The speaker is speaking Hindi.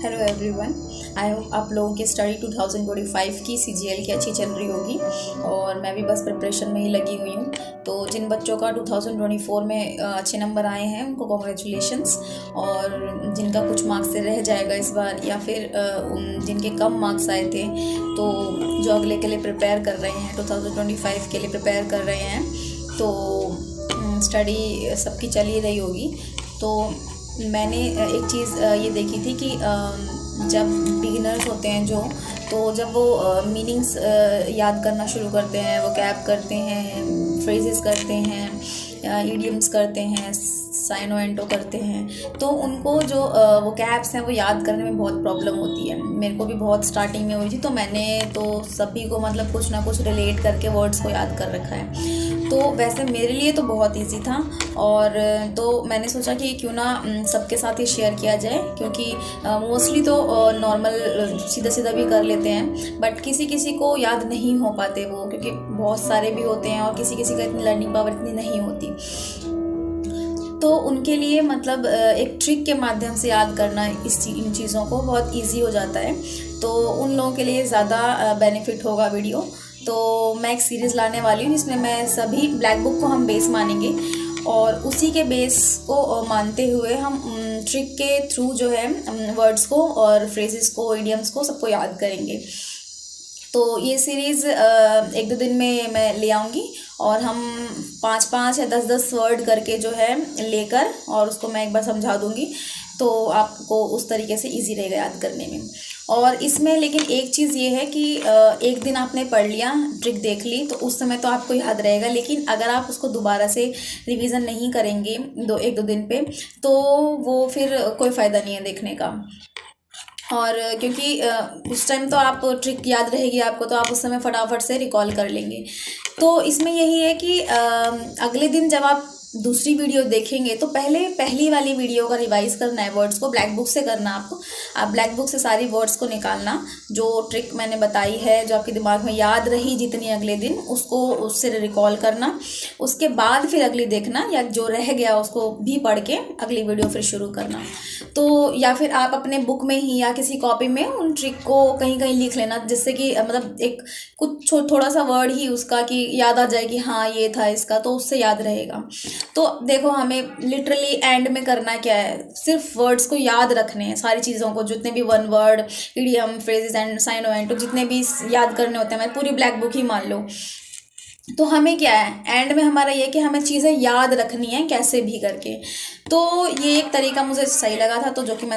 Hello everyone. आई होप आप लोगों की स्टडी 2025 की सीजीएल की अच्छी चल रही होगी और मैं भी बस प्रिपरेशन में ही लगी हुई हूँ। तो जिन बच्चों का 2024 में अच्छे नंबर आए हैं उनको कॉन्ग्रेचुलेशंस, और जिनका कुछ मार्क्स से रह जाएगा इस बार या फिर जिनके कम मार्क्स आए थे तो जो अगले के लिए प्रिपेयर कर रहे हैं, 2025 के लिए प्रिपेयर कर रहे हैं, तो स्टडी सबकी चल ही रही होगी। तो मैंने एक चीज़ ये देखी थी कि जब बिगिनर्स होते हैं तो जब वो मीनिंग्स याद करना शुरू करते हैं, वो कैप करते हैं, फ्रेजेस करते हैं, इडियम्स करते हैं, साइनो एंटो करते हैं, तो उनको जो वो कैप्स हैं वो याद करने में बहुत प्रॉब्लम होती है। मेरे को भी बहुत स्टार्टिंग में हुई थी, तो मैंने तो सभी को मतलब कुछ ना कुछ रिलेट करके वर्ड्स को याद कर रखा है। तो वैसे मेरे लिए तो बहुत इजी था, और तो मैंने सोचा कि क्यों ना सबके साथ ही शेयर किया जाए, क्योंकि मोस्टली तो नॉर्मल सीधा सीधा भी कर लेते हैं, बट किसी किसी को याद नहीं हो पाते वो, क्योंकि बहुत सारे भी होते हैं और किसी किसी का इतनी लर्निंग पावर इतनी नहीं होती। तो उनके लिए मतलब एक ट्रिक के माध्यम से याद करना इन चीज़ों को बहुत इजी हो जाता है। तो उन लोगों के लिए ज़्यादा बेनिफिट होगा वीडियो। तो मैं एक सीरीज़ लाने वाली हूँ जिसमें मैं सभी ब्लैक बुक को हम बेस मानेंगे, और उसी के बेस को मानते हुए हम ट्रिक के थ्रू जो है वर्ड्स को और फ्रेजेस को, इडियम्स को सबको याद करेंगे। तो ये सीरीज़ एक दो दिन में मैं ले आऊँगी, और हम 5-5 या 10-10 वर्ड करके जो है लेकर, और उसको मैं एक बार समझा दूँगी, तो आपको उस तरीके से इजी रहेगा याद करने में। और इसमें लेकिन एक चीज़ ये है कि एक दिन आपने पढ़ लिया, ट्रिक देख ली, तो उस समय तो आपको याद रहेगा, लेकिन अगर आप उसको दोबारा से रिवीजन नहीं करेंगे एक दो दिन पे, तो वो फिर कोई फ़ायदा नहीं है देखने का। और क्योंकि उस टाइम तो आप ट्रिक याद रहेगी आपको, तो आप उस समय फटाफट से रिकॉल कर लेंगे। तो इसमें यही है कि अगले दिन जब आप दूसरी वीडियो देखेंगे तो पहली वाली वीडियो का रिवाइज करना है, वर्ड्स को ब्लैक बुक से करना आपको। आप ब्लैक बुक से सारी वर्ड्स को निकालना, जो ट्रिक मैंने बताई है, जो आपके दिमाग में याद रही जितनी अगले दिन, उसको उससे रिकॉल करना। उसके बाद फिर अगली देखना, या जो रह गया उसको भी पढ़ के अगली वीडियो फिर शुरू करना। तो या फिर आप अपने बुक में ही या किसी कॉपी में उन ट्रिक को कहीं कहीं लिख लेना, जिससे कि मतलब एक कुछ थोड़ा सा वर्ड ही उसका कि याद आ जाए कि हाँ ये था इसका, तो उससे याद रहेगा। तो देखो, हमें लिटरली एंड में करना क्या है, सिर्फ वर्ड्स को याद रखने हैं, सारी चीज़ों को, जितने भी one word, idiom, phrases and साइनो एंड जितने भी याद करने होते हैं, मैं पूरी ब्लैक बुक ही मान लो। तो हमें क्या है, एंड में हमारा ये कि हमें चीज़ें याद रखनी है कैसे भी करके। तो ये एक तरीका मुझे सही लगा था, तो जो कि मैं